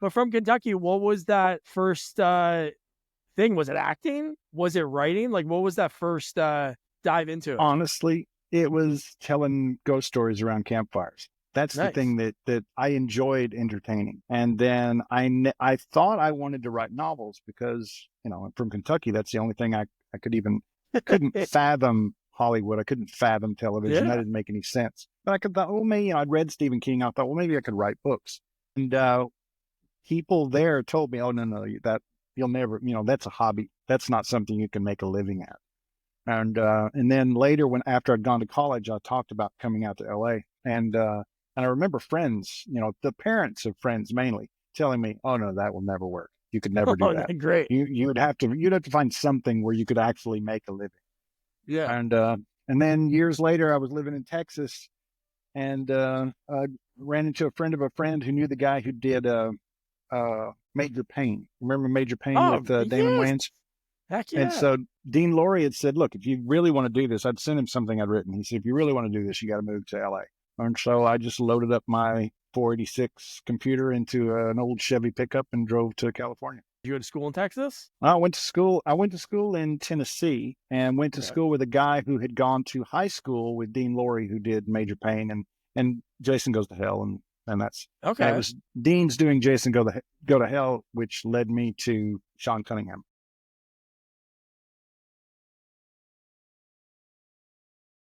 But from Kentucky, what was that first thing? Was it acting? Was it writing? Like, what was that first dive into it? Honestly, it was telling ghost stories around campfires. That's the Nice. thing that I enjoyed entertaining. And then I thought I wanted to write novels because, I'm from Kentucky. That's the only thing I couldn't fathom Hollywood. I couldn't fathom television. That Yeah. didn't make any sense. But I could thought, well, maybe, I'd read Stephen King. I thought, well, maybe I could write books. And people there told me, oh, no, that you'll never, that's a hobby. That's not something you can make a living at. And then later, after I'd gone to college, I talked about coming out to LA. And I remember friends, the parents of friends mainly, telling me, "Oh no, that will never work. You could never do Oh, that. great. You'd have to find something where you could actually make a living." Yeah. And then years later, I was living in Texas, and I ran into a friend of a friend who knew the guy who did Major Payne. Remember Major Payne Oh, with Damon yes. Wayans? Heck And yeah. so Dean Laurie had said, "Look, if you really want to do this," I'd sent him something I'd written. He said, "If you really want to do this, you got to move to LA." And so I just loaded up my 486 computer into an old Chevy pickup and drove to California. You go to school in Texas? I went to school. I went to school in Tennessee and went to Okay. school with a guy who had gone to high school with Dean Laurie, who did Major Payne and Jason Goes to Hell, and it Okay. was Dean's doing Jason Go to Hell, which led me to Sean Cunningham.